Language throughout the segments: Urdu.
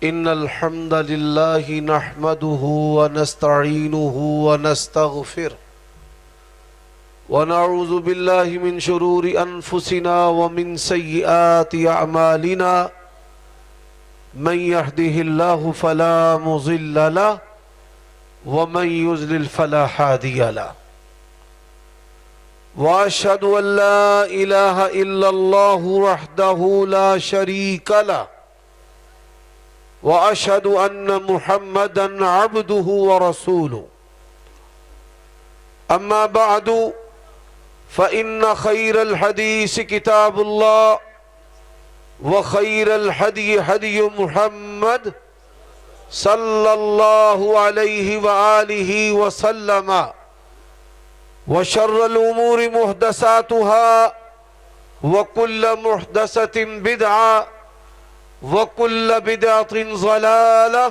إن الحمد لله نحمده ونستعينه ونستغفره ونعوذ بالله من شرور أنفسنا ومن سيئات أعمالنا من يهده الله فلا مضل له ومن يضلل فلا هادي له وأشهد أن لا إله إلا الله وحده لا شريك له وأشهد أن محمدًا عبده ورسوله أما بعد فإن خير الحديث كتاب الله وخير الهدي هدي محمد صلى الله عليه وآله وسلم وشر الأمور محدثاتها وكل محدثة بدعة وكل بدعة ضلالة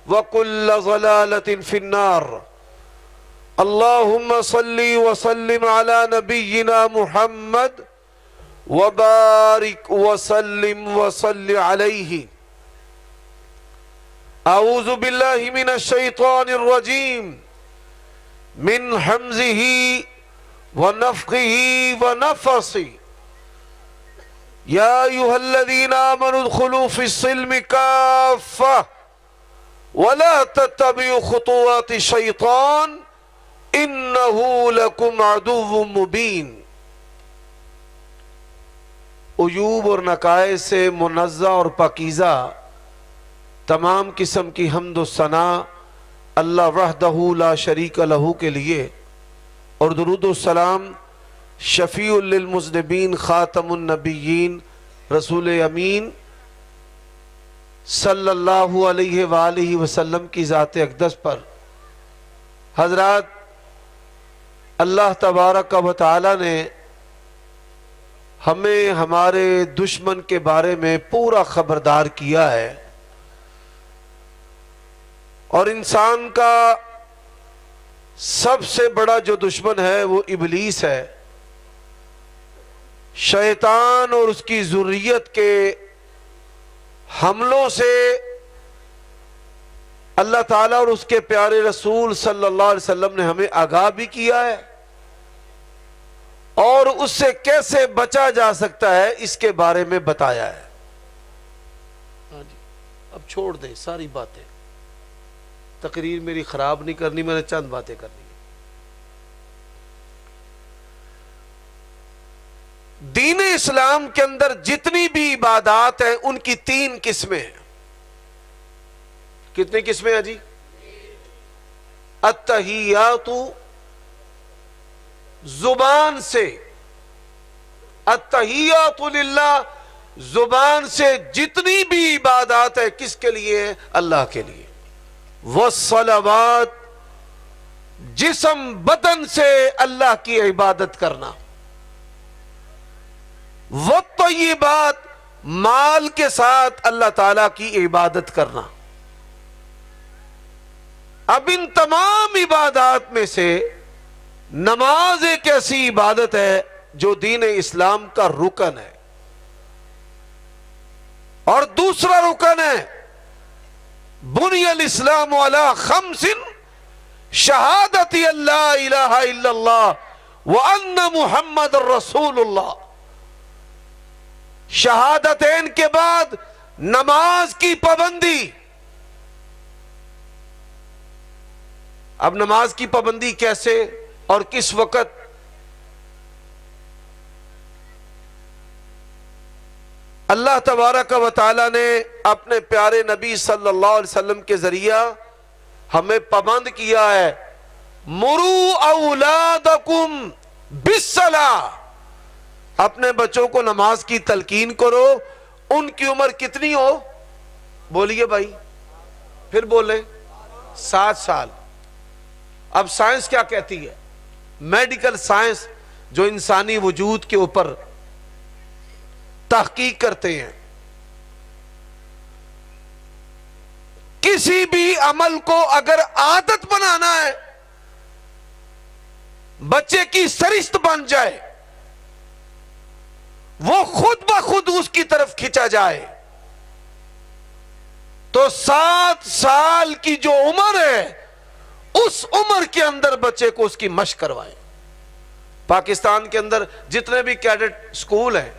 وكل ضلالة في النار اللهم صل وسلم على نبينا محمد وبارك وسلم وصل عليه أعوذ بالله من الشيطان الرجيم من همزه ونفخه ونفثه يا أيها الذين آمنوا ادخلوا في السلم كافة ولا تتبعوا خطوات الشيطان إنه لكم عدو مبين عیوب اور نقائص سے منزہ اور پاکیزہ تمام قسم کی حمد و ثنا اللہ وحدہ لا شریک لہ کے لیے، اور درود و سلام شفیع للمذنبین خاتم النبیین رسول امین صلی اللہ علیہ وآلہ وسلم کی ذات اقدس پر۔ حضرات، اللہ تبارک و تعالی نے ہمیں ہمارے دشمن کے بارے میں پورا خبردار کیا ہے، اور انسان کا سب سے بڑا جو دشمن ہے وہ ابلیس ہے، شیطان اور اس کی ذریت کے حملوں سے اللہ تعالیٰ اور اس کے پیارے رسول صلی اللہ علیہ وسلم نے ہمیں آگاہ بھی کیا ہے، اور اس سے کیسے بچا جا سکتا ہے اس کے بارے میں بتایا ہے۔ اب چھوڑ دیں ساری باتیں، تقریر میری خراب نہیں کرنی، میں نے چند باتیں کرنی۔ دین اسلام کے اندر جتنی بھی عبادات ہیں ان کی تین قسمیں ہیں۔ کتنی قسمیں ہیں جی؟ التحیات، زبان سے التحیات للہ، زبان سے جتنی بھی عبادات ہے کس کے لیے؟ اللہ کے لیے۔ والصلوات، جسم بدن سے اللہ کی عبادت کرنا۔ والطیبات، مال کے ساتھ اللہ تعالیٰ کی عبادت کرنا۔ اب ان تمام عبادات میں سے نماز ایک ایسی عبادت ہے جو دین اسلام کا رکن ہے، اور دوسرا رکن ہے بنی الاسلام علی خمس شہادت اللہ الہ الا اللہ وان محمد رسول اللہ۔ شہادتین کے بعد نماز کی پابندی۔ اب نماز کی پابندی کیسے اور کس وقت؟ اللہ تبارک و تعالی نے اپنے پیارے نبی صلی اللہ علیہ وسلم کے ذریعہ ہمیں پابند کیا ہے، مروا اولادکم بالصلاۃ، اپنے بچوں کو نماز کی تلقین کرو، ان کی عمر کتنی ہو؟ بولیے بھائی، پھر بولیں۔ 7 سال۔ اب سائنس کیا کہتی ہے؟ میڈیکل سائنس جو انسانی وجود کے اوپر تحقیق کرتے ہیں، کسی بھی عمل کو اگر عادت بنانا ہے، بچے کی سرشت بن جائے، وہ خود بخود اس کی طرف کھینچا جائے، تو 7 سال کی جو عمر ہے اس عمر کے اندر بچے کو اس کی مشق کروائیں. پاکستان کے اندر جتنے بھی کیڈٹ سکول ہیں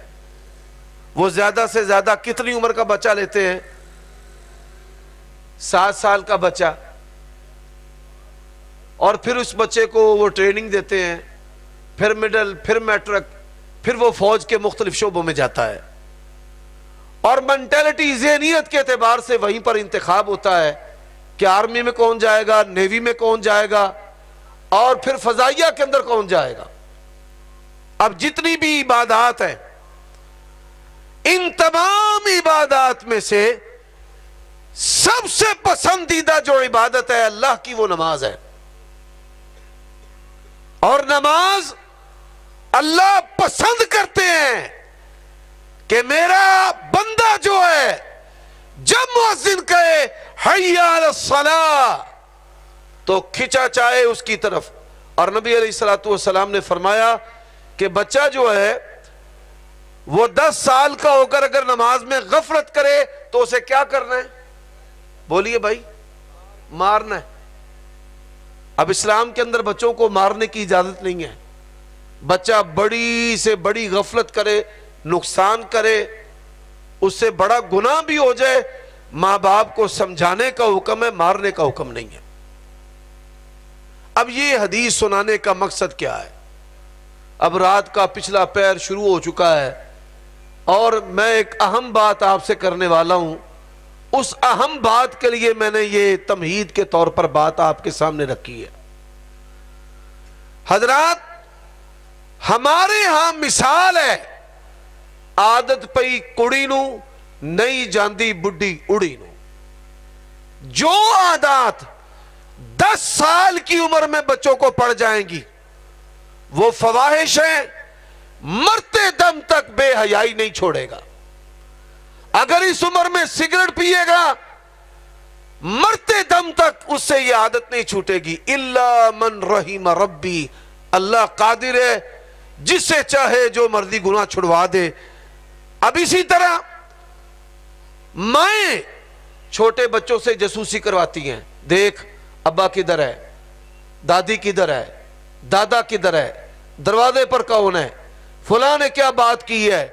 وہ زیادہ سے زیادہ کتنی عمر کا بچہ لیتے ہیں؟ 7 سال کا بچہ. اور پھر اس بچے کو وہ ٹریننگ دیتے ہیں، پھر مڈل، پھر میٹرک، پھر وہ فوج کے مختلف شعبوں میں جاتا ہے. اور مینٹیلٹی، ذہنیت کے اعتبار سے وہیں پر انتخاب ہوتا ہے کہ آرمی میں کون جائے گا، نیوی میں کون جائے گا، اور پھر فضائیہ کے اندر کون جائے گا. اب جتنی بھی عبادات ہیں، ان تمام عبادات میں سے سب سے پسندیدہ جو عبادت ہے اللہ کی، وہ نماز ہے. اور نماز اللہ پسند کرتے ہیں کہ میرا بندہ جو ہے جب مؤذن کہے حی علی الصلاۃ تو کھچا چاہے اس کی طرف. اور نبی علیہ الصلوۃ والسلام نے فرمایا کہ بچہ جو ہے وہ 10 سال کا ہو کر اگر نماز میں غفلت کرے تو اسے کیا کرنا ہے؟ بولیے بھائی، مارنا ہے. اب اسلام کے اندر بچوں کو مارنے کی اجازت نہیں ہے. بچہ بڑی سے بڑی غفلت کرے، نقصان کرے، اس سے بڑا گناہ بھی ہو جائے، ماں باپ کو سمجھانے کا حکم ہے، مارنے کا حکم نہیں ہے. اب یہ حدیث سنانے کا مقصد کیا ہے؟ اب رات کا پچھلا پہر شروع ہو چکا ہے اور میں ایک اہم بات آپ سے کرنے والا ہوں. اس اہم بات کے لیے میں نے یہ تمہید کے طور پر بات آپ کے سامنے رکھی ہے. حضرات، ہمارے ہاں مثال ہے، عادت پئی کڑی نو نہیں جاندی بڈھی اڑی نو. جو عادات 10 سال کی عمر میں بچوں کو پڑ جائیں گی وہ فواحش ہیں، مرتے دم تک بے حیائی نہیں چھوڑے گا. اگر اس عمر میں سگریٹ پیے گا مرتے دم تک اس سے یہ عادت نہیں چھوٹے گی. الا من رحم ربی، اللہ قادر ہے جسے چاہے جو مرضی گناہ چھڑوا دے. اب اسی طرح مائیں چھوٹے بچوں سے جاسوسی کرواتی ہیں، دیکھ ابا کدھر ہے، دادی کدھر ہے، دادا کدھر ہے، دروازے پر کون ہے، فلاں نے کیا بات کی ہے.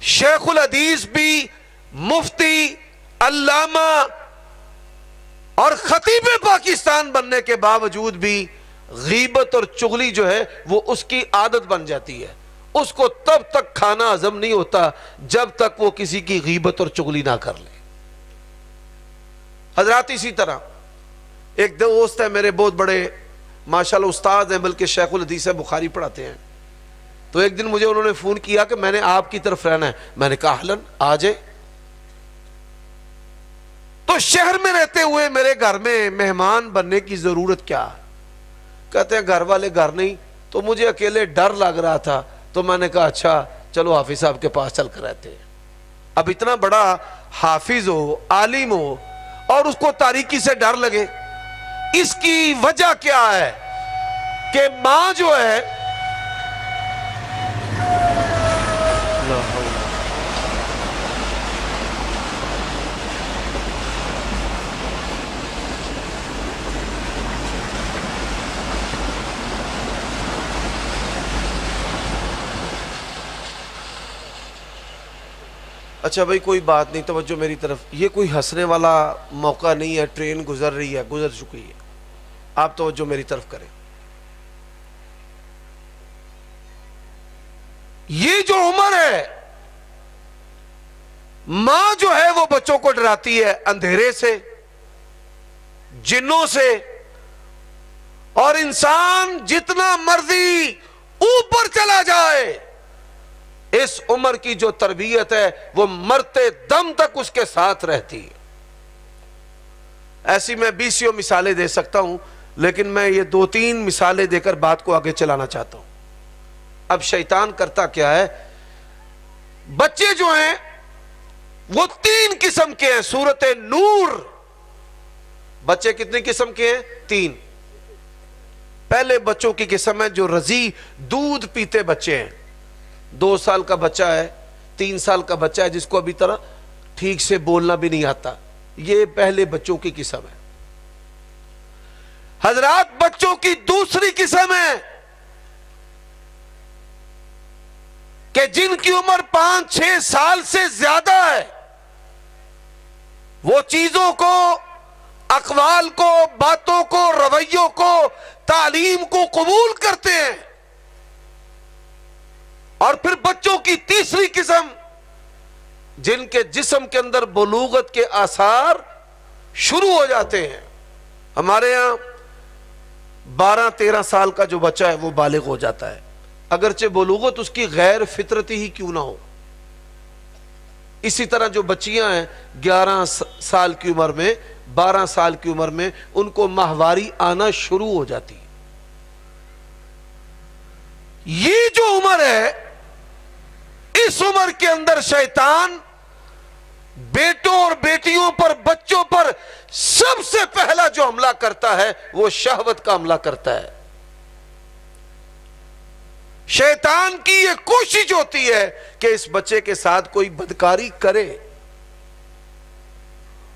شیخ الحدیث بھی، مفتی، علامہ اور خطیب پاکستان بننے کے باوجود بھی غیبت اور چغلی جو ہے وہ اس کی عادت بن جاتی ہے. اس کو تب تک کھانا ہضم نہیں ہوتا جب تک وہ کسی کی غیبت اور چغلی نہ کر لے. حضرات، اسی طرح ایک دوست ہے میرے، بہت بڑے ماشاءاللہ استاد ہیں، بلکہ شیخ الحدیث بخاری پڑھاتے ہیں. تو ایک دن مجھے انہوں نے فون کیا کہ میں نے آپ کی طرف رہنا ہے. میں نے کہا اہلاً، آ جائے. تو شہر میں رہتے ہوئے میرے گھر میں مہمان بننے کی ضرورت کیا؟ کہتے ہیں گھر والے گھر نہیں، تو مجھے اکیلے ڈر لگ رہا تھا، تو میں نے کہا اچھا چلو حافظ صاحب کے پاس چل کر رہتے ہیں. اب اتنا بڑا حافظ ہو، عالم ہو، اور اس کو تاریکی سے ڈر لگے. اس کی وجہ کیا ہے کہ ماں جو ہے اچھا بھائی کوئی بات نہیں، توجہ میری طرف. یہ کوئی ہنسنے والا موقع نہیں ہے، ٹرین گزر رہی ہے، گزر چکی ہے. آپ توجہ میری طرف کریں. یہ جو عمر ہے، ماں جو ہے وہ بچوں کو ڈراتی ہے اندھیرے سے، جنوں سے. اور انسان جتنا مرضی اوپر چلا جائے، اس عمر کی جو تربیت ہے وہ مرتے دم تک اس کے ساتھ رہتی ہے. ایسی میں 20 مثالیں دے سکتا ہوں، لیکن میں یہ 2-3 مثالیں دے کر بات کو آگے چلانا چاہتا ہوں. اب شیطان کرتا کیا ہے؟ بچے جو ہیں وہ 3 قسم کے ہیں. سورۃ نور، بچے کتنے قسم کے ہیں؟ 3. پہلے بچوں کی قسم ہے جو رضی دودھ پیتے بچے ہیں. 2 سال کا بچہ ہے، 3 سال کا بچہ ہے جس کو ابھی طرح ٹھیک سے بولنا بھی نہیں آتا، یہ پہلے بچوں کی قسم ہے. حضرات بچوں کی دوسری قسم ہے کہ جن کی عمر 5-6 سال سے زیادہ ہے، وہ چیزوں کو، اقوال کو، باتوں کو، رویوں کو، تعلیم کو قبول کرتے ہیں. اور پھر بچوں کی تیسری قسم، جن کے جسم کے اندر بلوغت کے آثار شروع ہو جاتے ہیں. ہمارے ہاں 12-13 سال کا جو بچہ ہے وہ بالغ ہو جاتا ہے، اگرچہ بلوغت اس کی غیر فطرتی ہی کیوں نہ ہو. اسی طرح جو بچیاں ہیں 11 سال کی عمر میں، 12 سال کی عمر میں ان کو ماہواری آنا شروع ہو جاتی ہے. یہ جو عمر ہے، اس عمر کے اندر شیطان بیٹوں اور بیٹیوں پر، بچوں پر سب سے پہلا جو حملہ کرتا ہے وہ شہوت کا حملہ کرتا ہے. شیطان کی یہ کوشش ہوتی ہے کہ اس بچے کے ساتھ کوئی بدکاری کرے،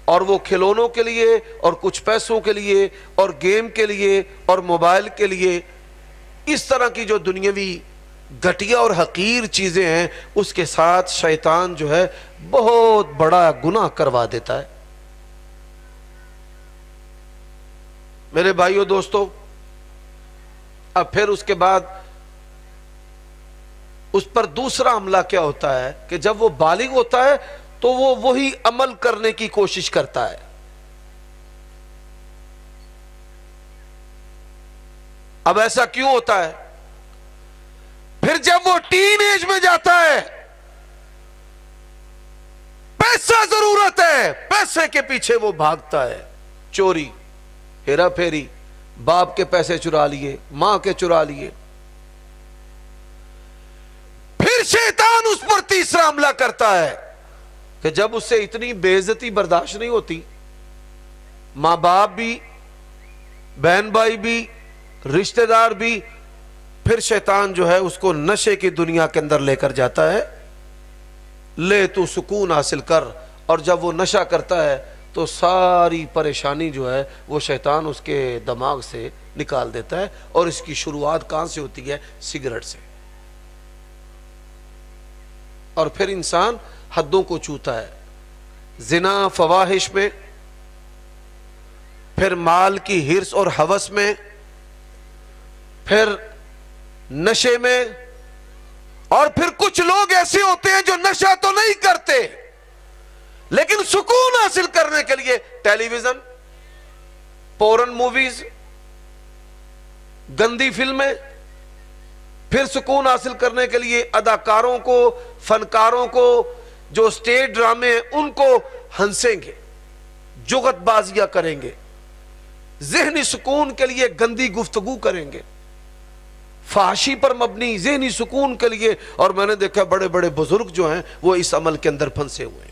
اور وہ کھلونوں کے لیے اور کچھ پیسوں کے لیے اور گیم کے لیے اور موبائل کے لیے، اس طرح کی جو دنیاوی گھٹیا اور حقیر چیزیں ہیں، اس کے ساتھ شیطان جو ہے بہت بڑا گناہ کروا دیتا ہے. میرے بھائیو دوستو، اب پھر اس کے بعد اس پر دوسرا حملہ کیا ہوتا ہے کہ جب وہ بالغ ہوتا ہے تو وہ وہی عمل کرنے کی کوشش کرتا ہے. اب ایسا کیوں ہوتا ہے؟ پھر جب وہ ٹین ایج میں جاتا ہے، پیسہ ضرورت ہے، پیسے کے پیچھے وہ بھاگتا ہے. چوری، ہیرا پھیری، باپ کے پیسے چرا لیے، ماں کے چرا لیے. پھر شیطان اس پر تیسرا حملہ کرتا ہے کہ جب اس سے اتنی بے عزتی برداشت نہیں ہوتی، ماں باپ بھی، بہن بھائی بھی، رشتہ دار بھی، پھر شیطان جو ہے اس کو نشے کی دنیا کے اندر لے کر جاتا ہے. لے تو سکون حاصل کر. اور جب وہ نشہ کرتا ہے تو ساری پریشانی جو ہے وہ شیطان اس کے دماغ سے نکال دیتا ہے. اور اس کی شروعات کہاں سے ہوتی ہے؟ سگریٹ سے. اور پھر انسان حدوں کو چوتا ہے، زنا، فواحش میں، پھر مال کی ہرس اور ہوس میں، پھر نشے میں. اور پھر کچھ لوگ ایسے ہوتے ہیں جو نشہ تو نہیں کرتے لیکن سکون حاصل کرنے کے لیے ٹیلی ویژن، پورن موویز، گندی فلمیں، پھر سکون حاصل کرنے کے لیے اداکاروں کو، فنکاروں کو، جو اسٹیج ڈرامے ہیں ان کو ہنسیں گے، جغت بازیاں کریں گے، ذہنی سکون کے لیے گندی گفتگو کریں گے، فحاشی پر مبنی ذہنی سکون کے لیے. اور میں نے دیکھا بڑے بڑے بزرگ جو ہیں وہ اس عمل کے اندر پھنسے ہوئے ہیں.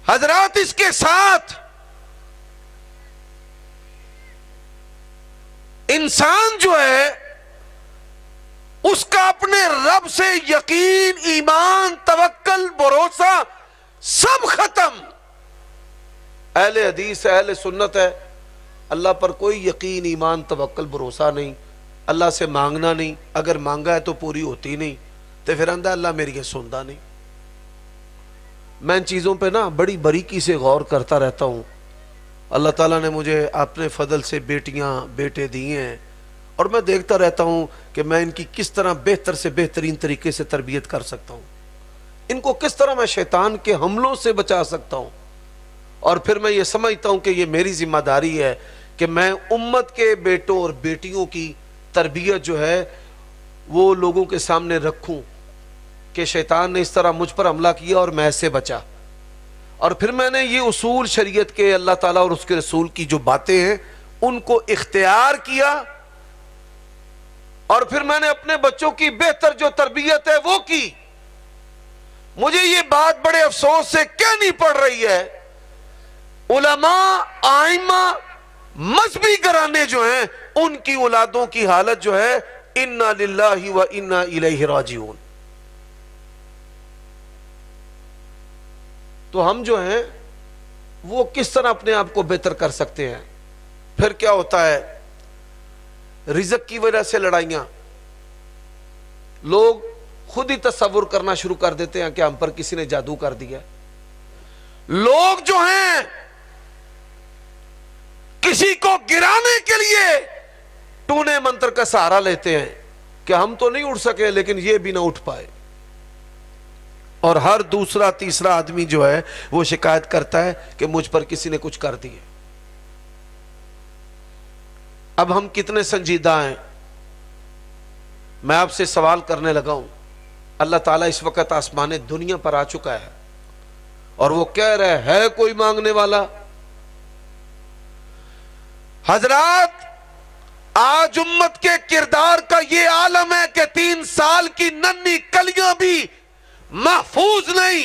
حضرات اس کے ساتھ انسان جو ہے اس کا اپنے رب سے یقین، ایمان، توکل، بھروسہ سب ختم. اہل حدیث، اہل سنت ہے، اللہ پر کوئی یقین، ایمان، توکل، بھروسہ نہیں. اللہ سے مانگنا نہیں، اگر مانگا ہے تو پوری ہوتی نہیں، تو پھر اندہ اللہ میری یہ سنتا نہیں. میں ان چیزوں پہ نا بڑی باریکی سے غور کرتا رہتا ہوں. اللہ تعالیٰ نے مجھے اپنے فضل سے بیٹیاں، بیٹے دیے ہیں، اور میں دیکھتا رہتا ہوں کہ میں ان کی کس طرح بہتر سے بہترین طریقے سے تربیت کر سکتا ہوں، ان کو کس طرح میں شیطان کے حملوں سے بچا سکتا ہوں. اور پھر میں یہ سمجھتا ہوں کہ یہ میری ذمہ داری ہے کہ میں امت کے بیٹوں اور بیٹیوں کی تربیت جو ہے وہ لوگوں کے سامنے رکھوں کہ شیطان نے اس طرح مجھ پر حملہ کیا اور میں اس سے بچا. اور پھر میں نے یہ اصول شریعت کے، اللہ تعالیٰ اور اس کے رسول کی جو باتیں ہیں ان کو اختیار کیا، اور پھر میں نے اپنے بچوں کی بہتر جو تربیت ہے وہ کی. مجھے یہ بات بڑے افسوس سے کہنی پڑ رہی ہے، علماء، آئمہ، مذہبی گھرانے جو ہیں ان کی اولادوں کی حالت جو ہے انا للہ و انا الیہ راجعون. تو ہم جو ہیں وہ کس طرح اپنے آپ کو بہتر کر سکتے ہیں؟ پھر کیا ہوتا ہے؟ رزق کی وجہ سے لڑائیاں، لوگ خود ہی تصور کرنا شروع کر دیتے ہیں کہ ہم پر کسی نے جادو کر دیا۔ لوگ جو ہیں کسی کو گرانے کے لیے ٹونے منتر کا سہارا لیتے ہیں کہ ہم تو نہیں اٹھ سکے لیکن یہ بھی نہ اٹھ پائے، اور ہر دوسرا تیسرا آدمی جو ہے وہ شکایت کرتا ہے کہ مجھ پر کسی نے کچھ کر دیا۔ اب ہم کتنے سنجیدہ ہیں؟ میں آپ سے سوال کرنے لگا ہوں۔ اللہ تعالیٰ اس وقت آسمان دنیا پر آ چکا ہے اور وہ کہہ رہے ہے کوئی مانگنے والا؟ حضرات، آج امت کے کردار کا یہ عالم ہے کہ 3 سال کی ننھی کلیاں بھی محفوظ نہیں،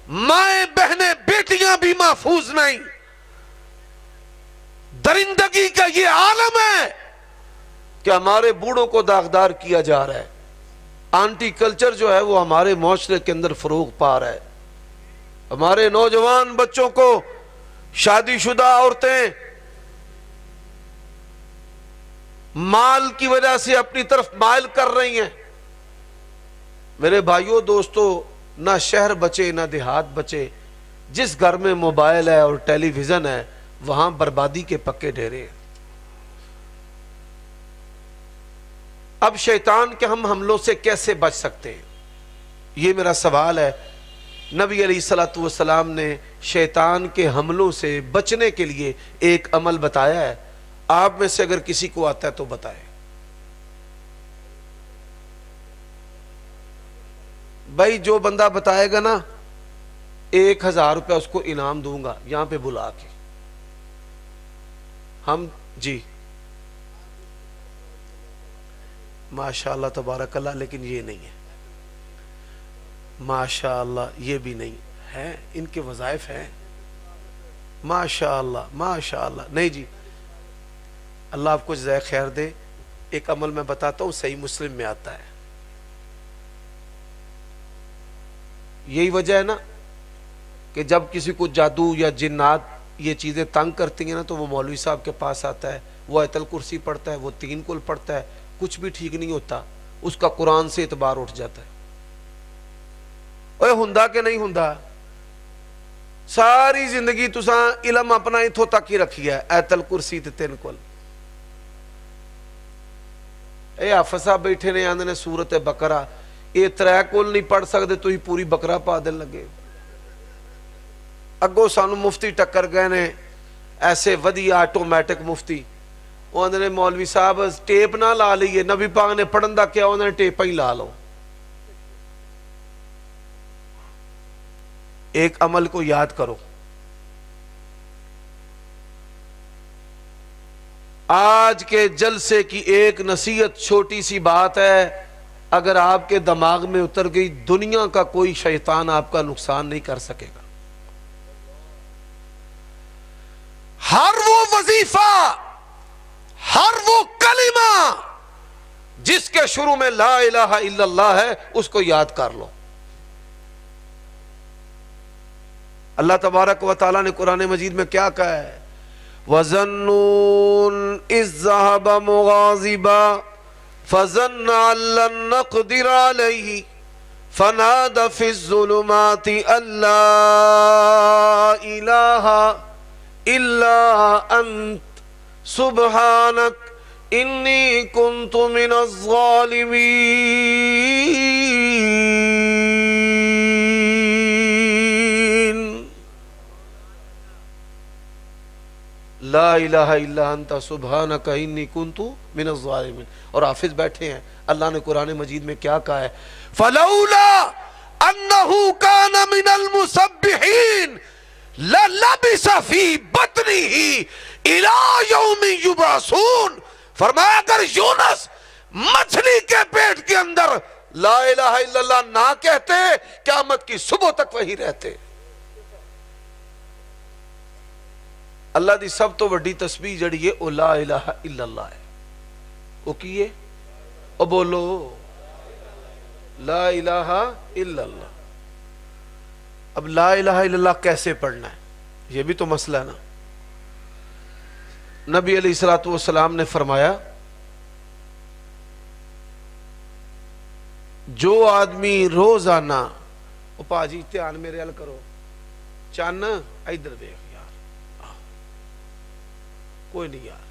مائیں بہنیں بیٹیاں بھی محفوظ نہیں، درندگی کا یہ عالم ہے کہ ہمارے بوڑھوں کو داغدار کیا جا رہا ہے۔ آنٹی کلچر جو ہے وہ ہمارے معاشرے کے اندر فروغ پا رہا ہے۔ ہمارے نوجوان بچوں کو شادی شدہ عورتیں مال کی وجہ سے اپنی طرف مائل کر رہی ہیں۔ میرے بھائیوں دوستو، نہ شہر بچے نہ دیہات بچے، جس گھر میں موبائل ہے اور ٹیلی ویژن ہے وہاں بربادی کے پکے ڈیرے ہیں۔ اب شیطان کے ہم حملوں سے کیسے بچ سکتے ہیں؟ یہ میرا سوال ہے۔ نبی علیہ الصلوۃ والسلام نے شیطان کے حملوں سے بچنے کے لیے ایک عمل بتایا ہے۔ آپ میں سے اگر کسی کو آتا ہے تو بتائیں۔ بھائی جو بندہ بتائے گا نا 1000 روپے اس کو انعام دوں گا، یہاں پہ بلا کے۔ ہم جی ماشاءاللہ تبارک اللہ، لیکن یہ نہیں ہے، ماشاءاللہ یہ بھی نہیں ہے، ان کے وظائف ہیں ماشاءاللہ ماشاءاللہ۔ نہیں جی، اللہ آپ کو جزائے خیر دے۔ ایک عمل میں بتاتا ہوں، صحیح مسلم میں آتا ہے۔ یہی وجہ ہے نا کہ جب کسی کو جادو یا جنات یہ چیزیں تنگ کرتی ہیں نا تو وہ مولوی صاحب کے پاس آتا ہے، وہ آیت الکرسی پڑھتا ہے، وہ 3 کل پڑھتا ہے، کچھ بھی ٹھیک نہیں ہوتا، اس کا قرآن سے اعتبار اٹھ جاتا ہے۔ اوے ہندا کہ نہیں ہندا؟ ساری زندگی تساں علم اپنا اتھوں تک ہی رکھی ہے، آیت الکرسی تے 3 کل۔ اے حافظ صاحب بیٹھے نے آندے نے سورت بقرہ، یہ 3 کل نہیں پڑھ سکتے تو ہی پوری بقرہ پا دن لگے۔ اگو سانو مفتی ٹکر گئے نے، ایسے ودیا آٹومیٹک مفتی، وہ آندے نے مولوی صاحب ٹیپ نہ لا لیے، نبی پاک نے پڑھن دا کیا، انہوں نے ٹیپ ہی لا لو۔ ایک عمل کو یاد کرو، آج کے جلسے کی ایک نصیحت چھوٹی سی بات ہے، اگر آپ کے دماغ میں اتر گئی دنیا کا کوئی شیطان آپ کا نقصان نہیں کر سکے گا۔ ہر وہ وظیفہ، ہر وہ کلمہ جس کے شروع میں لا الہ الا اللہ ہے اس کو یاد کر لو۔ اللہ تبارک و تعالیٰ نے قرآن مجید میں کیا کہا ہے؟ وَظَنُّونَ إِذْ ذَهَبَ مُغَاضِبًا فَظَنَّ أَن لَّن نَّقْدِرَ عَلَيْهِ فَنَادَى فِي الظُّلُمَاتِ أَن لَّا إِلَٰهَ إِلَّا أَنتَ سُبْحَانَكَ إِنِّي كُنتُ مِنَ الظَّالِمِينَ۔ لا الہ الا انت سبحانک انی کنت من الظالمین۔ اور حافظ بیٹھے ہیں، اللہ نے قرآن مجید میں کیا کہا ہے؟ فلولا انہ کان من المسبحین للبث فی بطنہ الی یوم یبعثون۔ فرمایا اگر یونس مچھلی کے پیٹ کے اندر لا الہ الا اللہ نہ کہتے قیامت کی صبح تک وہی رہتے۔ اللہ دی سب تو وڈی تسبیح جڑی ہے او لا الہ الا اللہ ہے۔ او کیے؟ او بولو لا الہ الا اللہ۔ اب لا الہ الا اللہ کیسے پڑھنا ہے، یہ بھی تو مسئلہ ہے نا۔ نبی علیہ الصلوۃ والسلام نے فرمایا جو آدمی روزانہ، او پاجی دھیان میرے ال کرو، چن ادھر دیکھ یار، کوئی نہیں یار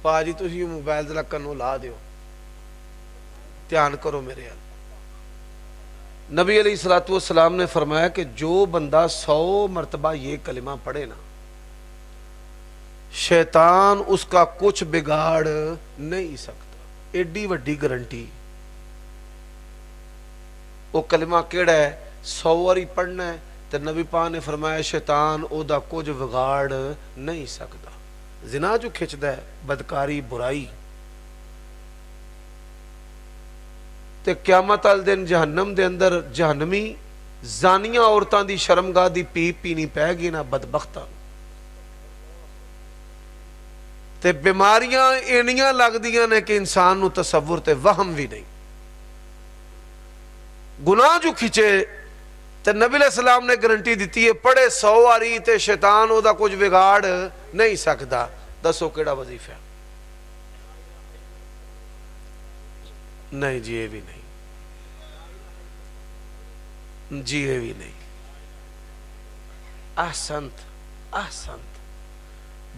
پاجی تسی موبائل ذرا کنوں لا دیو، دھیان کرو میرے ال۔ نبی علیہ الصلوۃ والسلام نے فرمایا کہ جو بندہ 100 مرتبہ یہ کلمہ پڑھے نا، شیطان اس کا کچھ بگاڑ نہیں سکتا۔ ایڈی وڈی گارنٹی۔ وہ کلمہ کیڑا ہے؟ 100 واری پڑھنا ہے تو نبی پاک نے فرمایا شیطان او دا کچھ بگاڑ نہیں سکتا۔ زنا جو کھچدا ہے، بدکاری، برائی، تے قیامت والے دن جہنم دے اندر جہنمی زانیاں عورتاں دی شرمگاہ دی پیپ پینی پے گی نا بدبختاں، تے بیماریاں اینیاں لگدیاں نے کہ انسان نو تصور تے وہم بھی نہیں۔ گناہ جو کھچے تے نبی علیہ السلام نے گارنٹی دیتی ہے پڑھے 100 واری تے شیطان او دا کچھ بگاڑ نہیں سکتا۔ دسو کیڑا وظیفہ؟ نہیں جی یہ بھی نہیں، جی یہ بھی نہیں۔ احسنت احسنت،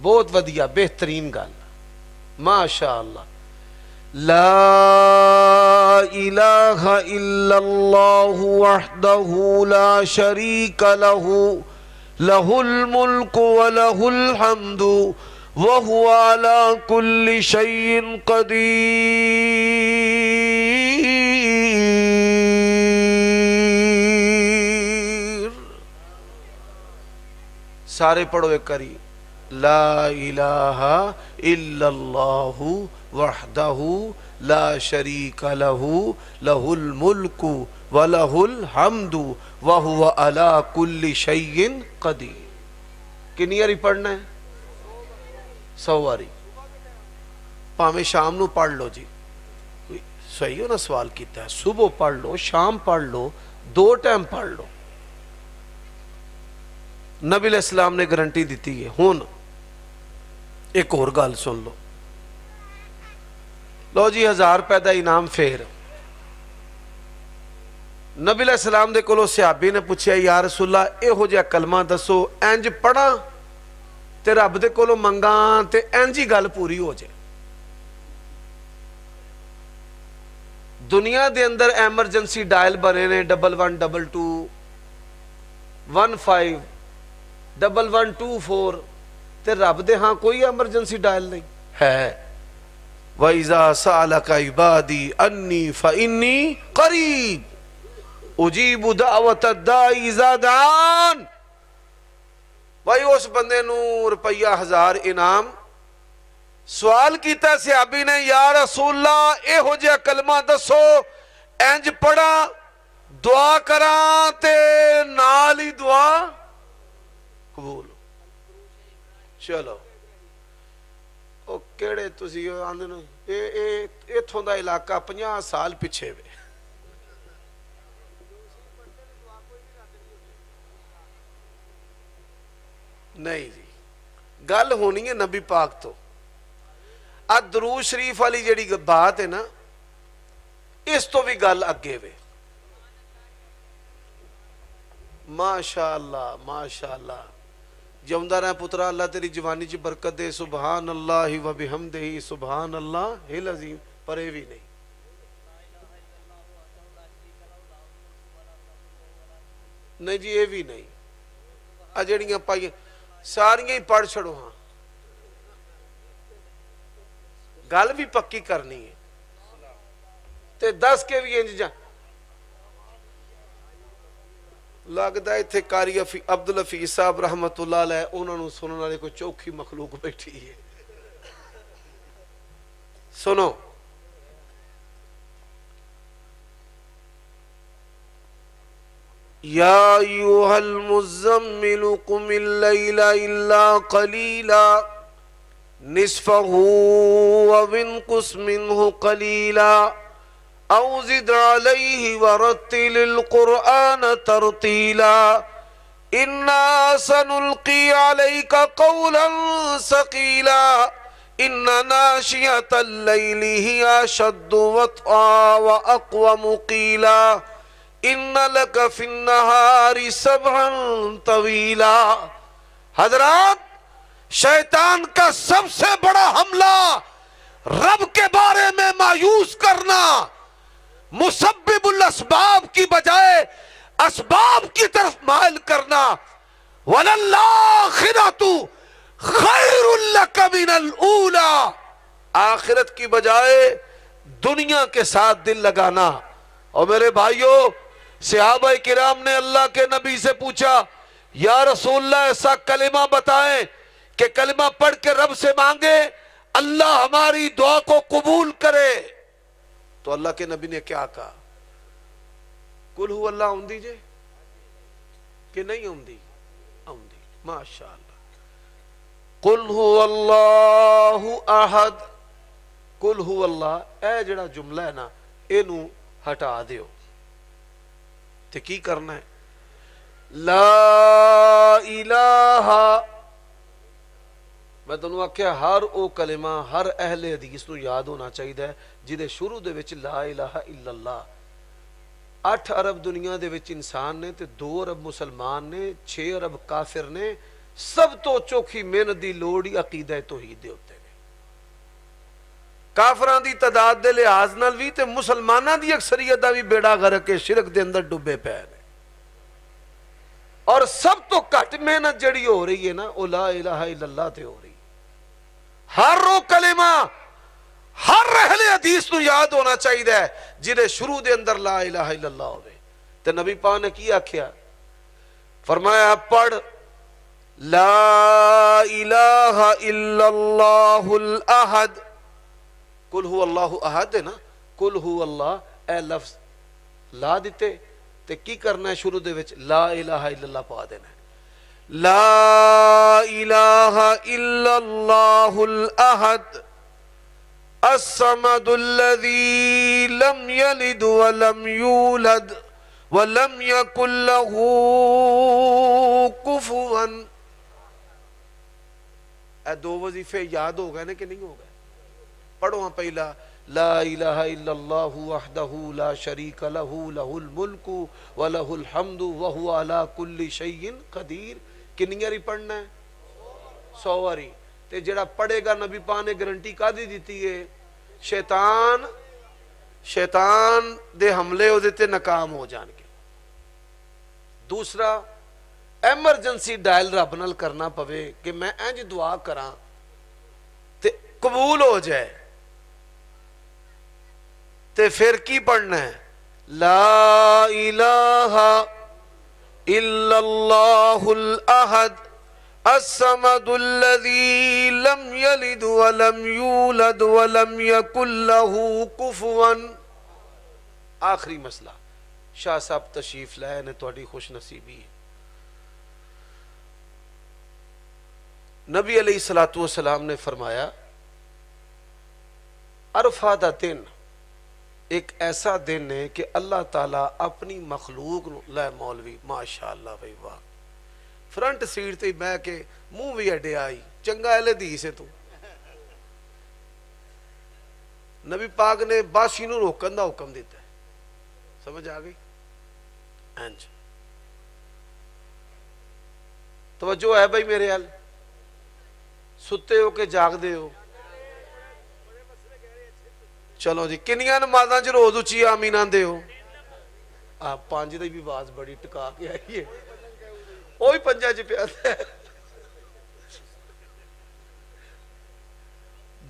بہت ودیا، بہترین گل، ماشاء اللہ۔ لا الہ الا اللہ وحدہ لا شریک لہ، لہ الملک ولہ الحمد وہو علی کل شیء قدیر۔ سارے پڑھو ایک کری، لا الہ الا اللہ وحدہ لا شریک لہ، لہ الملک ولہ الحمد وہو علی کل شیء قدیر۔ کنی واری پڑھنا ہے؟ 100 واری۔ پاویں شام نو پڑھ لو جی، صحیح ہو نا؟ سوال کیتا ہے، صبح پڑھ لو، شام پڑھ لو، 2 ٹائم پڑھ لو۔ نبی علیہ السلام نے گارنٹی دیتی ہے۔ ہن ایک اور گل سن لو، لو جی 1000 روپے دا انعام پھر۔ نبی علیہ السلام دے کولو صحابی نے پوچھیا یا رسول اللہ ایہو جہا کلمہ دسو انج پڑھا تے رب دے کولو منگاں تے انج ہی گل پوری ہو جائے۔ دنیا دے اندر ایمرجنسی ڈائل بنے نے 1122 15 1124 تے رب دے ہاں کوئی ایمرجنسی ڈائل نہیں ہے۔ وَإِذَا سَأَلَكَ عِبَادِي أَنِّي فَإِنِّي قَرِيبٌ اُجِيبُ دَعْوَةَ الدَّاعِ إِذَا دَعَانِ۔ بھائی اس بندے نو روپیہ 1000 انعام۔ سوال کیتا صحابی نے یا رسول اللہ ایہو جہا کلمہ دسو انج پڑھا دعا کراں تے نال ہی دعا قبول۔ چلو او کیڑے تسی آندے نو ایتھوں دا علاقہ 50 سال پیچھے وے۔ نہیں جی، گل ہونی ہے نبی پاک تو۔ درود شریف والی جڑی بات ہے نا، اس تو بھی گل اگے وے۔ ماشاءاللہ ماشاءاللہ، جوندا رہ پترا، اللہ تیری جوانی چ برکت دے، سبحان اللہ و بحمدہ سبحان اللہ العظیم، پر اے بھی نہیں۔ نہیں جی یہ بھی نہیں، جڑیاں پائیاں ساریاں ہی پڑھ چھڑو۔ ہاں گل بھی پکی کرنی ہے تے 10 کے بھی انج جا لگتا ہے اتنے قاری عبدالحفیظ صاحب رحمت اللہ علیہ انہوں نے سننے والے کو چوکھی مخلوق بیٹھی ہے۔ سنو یا ایوہا المزمل قم اللیل الا قلیلا نصفہ وانقص منہ قلیلا او زد علیہ ورتل القرآن ترتیلا انا سنلقی علیک قولا ثقیلا ان ناشئۃ اللیل ہی اشد وطئا واقوم قیلا ان لک فی النہار سبحا طویلا۔ حضرات، شیطان کا سب سے بڑا حملہ رب کے بارے میں مایوس کرنا، مسبب الاسباب کی بجائے اسباب کی طرف مائل کرنا۔ وَلَلْآخِرَةُ خَيْرٌ لَكَ مِنَ الْأُولَى، آخرت کی بجائے دنیا کے ساتھ دل لگانا۔ اور میرے بھائیوں، صحابہ کرام نے اللہ کے نبی سے پوچھا، یا رسول اللہ ایسا کلمہ بتائیں کہ کلمہ پڑھ کے رب سے مانگے اللہ ہماری دعا کو قبول کرے۔ تو اللہ کے نبی نے کیا کہا؟ قل هو اللہ اوندی جے کہ نہیں اوندی؟ اوندی، ماشاءاللہ۔ قل هو اللہ احد، قل هو اللہ، اے جڑا جملہ ہے نا اینو ہٹا دیو تے کی کرنا ہے؟ لا الہ، میں تنوں آکھیا ہر او کلمہ ہر اہل حدیث نو یاد ہونا چاہیے جدے شروع دے وچ لا الہ الا اللہ۔ 8 ارب دنیا دے وچ انسان نے تے 2 ارب مسلمان نے، 6 ارب کافر نے، سب تو چوکھی محنت دی لوڑ ہی عقیدہ توحید دے ہوتے نے۔ کافراں دی تعداد دے لحاظ نال وی تے مسلماناں دی اکثریت دا وی بیڑا غرق کے شرک دے اندر ڈبے پے نے۔ اور سب تو کٹ محنت جڑی ہو رہی ہے نا او لا الہ الا اللہ تے ہو رہی ہے۔ ہر وہ کلمہ ہر اہل حدیث نو یاد ہونا چاہیے جنہیں شروع دے اندر لا الہ الا اللہ ہوئے۔ تے نبی پاک نے کی آکھیا؟ فرمایا پڑھ لا الہ الا اللہ الاحد، قل هو اللہ احد ہے نا، قل هو اللہ، اے لفظ لا دیتے تے کی کرنا ہے؟ شروع دے وچ لا الہ الا اللہ پا دینا ہے۔ لا الہ الا اللہ الاحد الصمد الذی لم یلد ولم یولد ولم یکن له کفوا۔ اے 2 وظیفے یاد ہو گئے نا کہ نہیں ہو گئے؟ پڑھو ہاں پہلا لا الہ الا اللہ وحدہ لا شریک لہ لہ الملک ولہ الحمد وہو علی کل شیء قدیر۔ کنی باری پڑھنا ہے؟ 100 باری۔ تے جڑا پڑھے گا نبی پاک نے گارنٹی کادی دیتی ہے؟ شیطان دے حملے او دیتے ناکام ہو جان کے۔ دوسرا، ایمرجنسی ڈائل رب نال کرنا پوے کہ میں انج دعا کراں تے قبول ہو جائے، تے پھر کی پڑھنا ہے؟ لا الہ الا اللہ الاحد الصمد الذی لم یلد ولم یولد ولم یکن له کفوا۔ آخری مسئلہ، شاہ صاحب تشریف لائے نے، تہاڈی خوش نصیبی ہے۔ نبی علیہ الصلوۃ والسلام نے فرمایا عرفہ دا دن ایک ایسا دن ہے کہ اللہ تعالیٰ اپنی مخلوق لے مولوی ماشاءاللہ بھائی واہ، فرنٹ سیٹ تے بہ کے منہ بھی اڈے آئی، چنگا اہل حدیث ہے تو۔ نبی پاک نے باسی نو روکن دا حکم دیتا ہے، سمجھ آ گئی؟ انج توجہ ہے بھائی میرے حال؟ ستے ہو کہ جاگ دے ہو؟ چلو جی، کنیاں نمازاں چ روز اچھی آمین آندے ہو؟ آپ 5 دی بھی آواز بڑی ٹکا کے آئی ہے، وہی 5 چ پیادا ہے۔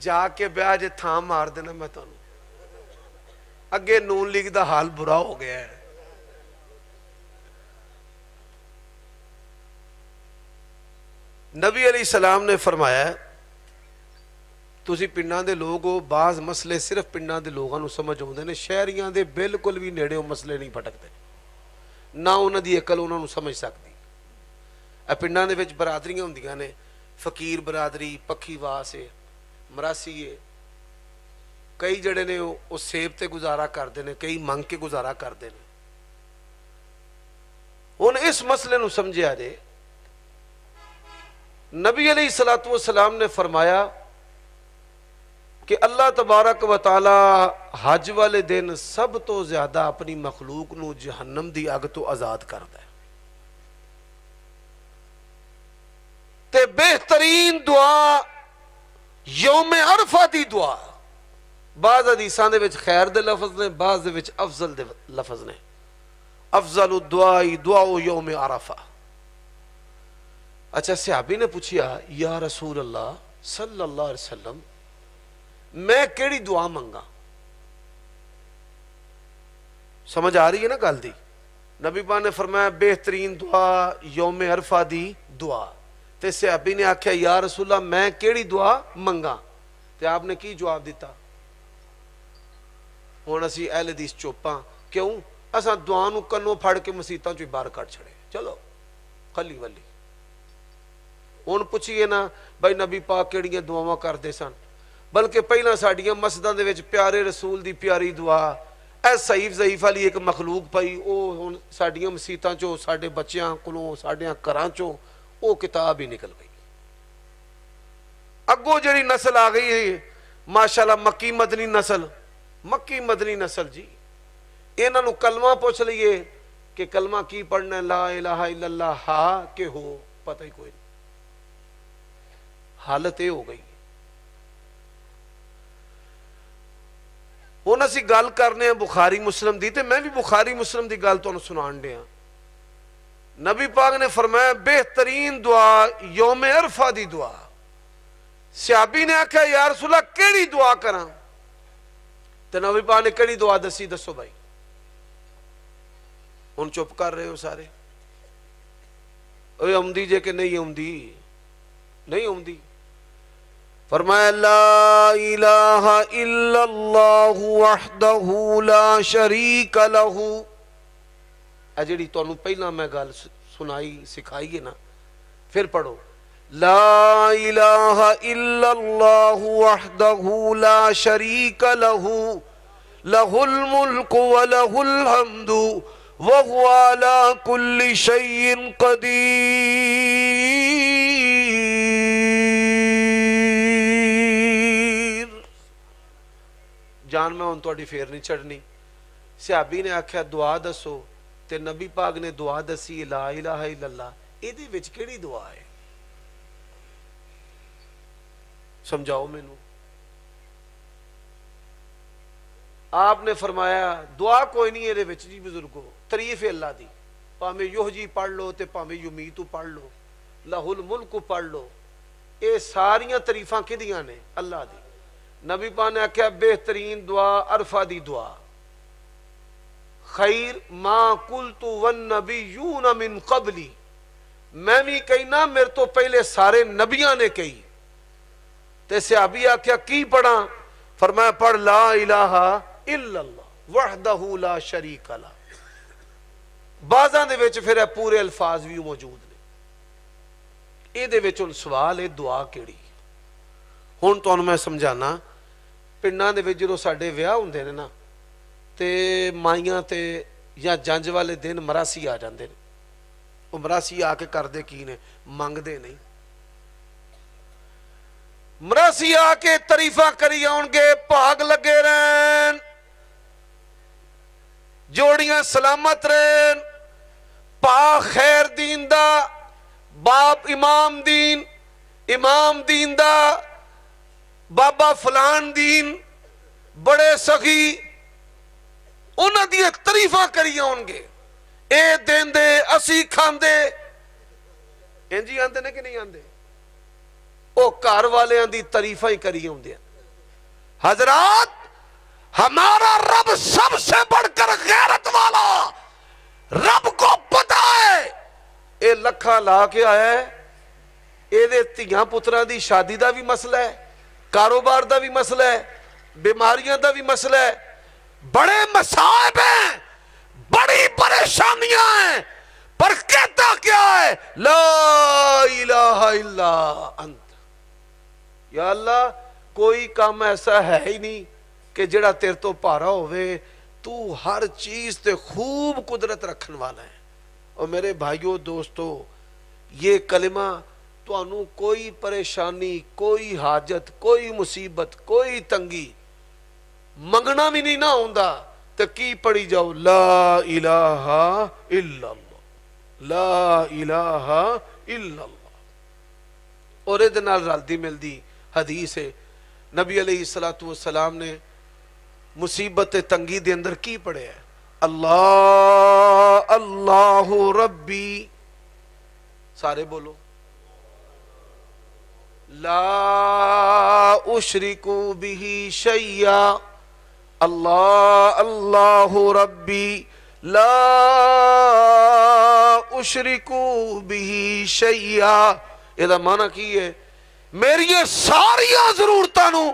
جا کے بیاہ جے تھاں مار دینا میں تانوں، اگے نون لیگ دا حال برا ہو گیا ہے۔ نبی علیہ السلام نے فرمایا تسی پنڈاں دے لوگ ہو، بعض مسئلے صرف پنڈاں دے لوگاں نو سمجھ آوندے نے، شہریاں دے بالکل بھی نیڑے مسئلے نہیں پھٹکتے، نہ انہاں دی عقل انہاں نو سمجھ سکتی۔ اے پنڈاں دے وچ برادریاں ہوندیاں نے، فقیر برادری، پکھی واس ہے، مراسی ہے، کئی جڑے نے وہ سیب تے گزارا کرتے ہیں، کئی منگ کے گزارا کرتے ہیں. ہن اس مسئلے نو سمجھیا جے. نبی علیہ الصلوۃ والسلام نے فرمایا کہ اللہ تبارک و تعالی حج والے دن سب تو زیادہ اپنی مخلوق نو جہنم دی اگ تو آزاد کرتا ہے. تے بہترین دعا یوم عرفہ دی دعا. بعض حدیثاں دے وچ خیر دے لفظ نے، بعض دے وچ افضل دے لفظ نے. افضل الدعاء دعاء یوم عرفہ. اچھا صحابی نے پوچھیا یا رسول اللہ صلی اللہ علیہ وسلم میں کیڑی دعا منگا؟ سمجھ آ رہی ہے نا گل دی؟ نبی پاک نے فرمایا بہترین دعا یوم عرفہ دی دعا. تے صحابی نے آکھیا یا رسول اللہ میں کیڑی دعا منگا؟ تے آپ نے کی جواب دیتا؟ ہن اسی اہل حدیث چوپاں کیوں؟ اساں دعا نو کنوں پھڑ کے مسیتاں چوں باہر کٹ چھڑے. چلو خلی ولی. ہن پوچھیے نا بھائی نبی پاک کیڑیاں دعاواں کردے سن؟ بلکہ پہلا ساڈیاں مسجداں دے وچ پیارے رسول دی پیاری دعا اے صحیح ضعیف والی ایک مخلوق پئی او ہن ساڈیاں مسیتاں چوں ساڈے بچیاں کولوں ساڈیاں گھراں چوں او کتاب ہی نکل گئی. اگوں جڑی نسل آ گئی ہے ماشاءاللہ مکی مدنی نسل، مکی مدنی نسل جی، انہاں نو کلمہ پوچھ لئیے کہ کلمہ کی پڑھنا ہے، لا الہ الا اللہ ہا کہ ہو، پتہ ہی کوئی نہیں. حالت یہ ہو گئی. ہن اسی گل کرنے ہیں بخاری مسلم دی، تے میں بھی بخاری مسلم دی گل تانوں سنان دیا. نبی پاک نے فرمایا بہترین دعا یوم عرفہ دی دعا. صحابی نے آکھیا یا رسول اللہ کیڑی دعا کراں؟ تے نبی پاک نے کیڑی دعا دسی؟ دسو بھائی. ہن چپ کر رہے ہو سارے. اوے اوندی جے کہ نہیں اوندی؟ نہیں اوندی. فرمایا لا الہ الا اللہ وحدہ لا شریک لہ. اے جڑی تانوں پہلا میں گل سنائی سکھائی ہے نا، پھر پڑھو لا الہ الا اللہ وحدہ لا شریک لہ لہ الملک ولہ الحمد وہو علی کل شیء قدیر. جان میں ہن تہاڈی پھیر نہیں چڑھنی. صحابی نے آکھیا دعا دسو، تے نبی پاک نے دعا دسی لا الہ الا اللہ. ایدے وچ کیڑی دعا ہے؟ سمجھاؤ مینوں. آپ نے فرمایا دعا کوئی نہیں ایدے وچ جی بزرگو، تعریف اللہ دی. پاویں یوہ جی پڑھ لو تے پاویں یمیتو پڑھ لو، لہ الملک پڑھ لو، اے ساریاں تعریفاں کدیاں نے؟ اللہ دی. نبی پاک نے آکھیا بہترین دعا عرفہ دی دعا. خیر ما قلت والنبیون من قبلی، میں بھی کہنا میرے تو پہلے سارے نبیاں نے کہی. تے صحابی آکھیا کی پڑھا؟ فرمایا پڑھ لا الہ الا اللہ وحدہ لا شریک لہ. بعضاں دے وچ پھر پورے الفاظ بھی موجود نے. اے دے وچ سوال ہے دعا کیڑی؟ ہن تانوں میں سمجھانا. پنڈاں دے وچ جدوں ساڈے ویاہ ہوندے نے نا تے مائیاں تے یا جنج والے دن مراسی آ جاندے نے. وہ مراسی آ کے کردے کی نے؟ منگدے نہیں. مراسی آ کے تعریفاں کری آن گے، بھاگ لگے رہن، جوڑیاں سلامت رہن، پا خیر دین دا، باپ امام دین، امام دین دا، بابا فلان دین، بڑے سخی، انہاں دی تعریفاں کری آن گے. اے دین دے اسی کھاندے. انجی آندے نے کہ نہیں آندے؟ او گھر والیاں دی تعریفاں ہی کری آندے. حضرات ہمارا رب سب سے بڑھ کر غیرت والا. رب کو پتا ہے اے لکھا لا کے آیا ہے، اے دے تیاں پتران دی شادی دا بھی مسئلہ ہے، کاروبار دا بھی مسئلہ ہے، بیماریاں دا بھی مسئلہ ہے، بڑے مصائب ہیں، بڑی پریشانیاں ہیں، پر کہتا کیا ہے؟ لا الہ الا انت. یا اللہ کوئی کام ایسا ہے ہی نہیں کہ جڑا تیرے تو پارا ہوئے، تو ہر چیز تے خوب قدرت رکھن والا ہے۔ اور میرے بھائیوں دوستو، یہ کلمہ تو انو کوئی پریشانی، کوئی حاجت، کوئی مصیبت، کوئی تنگی منگنا بھی نہیں نہ ہوندا تو کی پڑھی جاؤ، لا الہ الا اللہ، لا الہ الا اللہ۔ اور یہ نال رلدی ملدی حدیث ہے، نبی علیہ السلام نے مصیبت تنگی دے اندر کی پڑھے ہے، اللہ اللہ ربی، سارے بولو، لا اشرک بہ شیئا، اللہ اللہ ربی لا اشرک بہ شیئا۔ یہ معنی کی ہے، میری یہ ساری ضرورتوں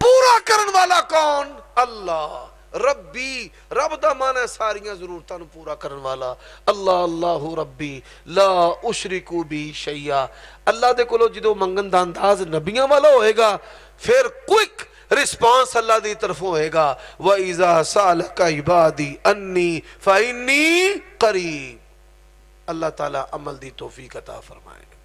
پورا کرن والا کون؟ اللہ ربی، رب دا معنی ہے ساری ضرورتوں پورا کرن والا، اللہ اللہ ربی لا اشرک بہ شیئا۔ اللہ دے کولو جدو منگن دا انداز نبیوں والا ہوئے گا، پھر کوئک رسپانس اللہ دی طرف ہوئے گا، وَإِذَا سَأَلَكَ عِبَادِي أَنِّي فَإِنِّي قَرِيبٌ۔ اللہ تعالیٰ عمل دی توفیق عطا فرمائے گا۔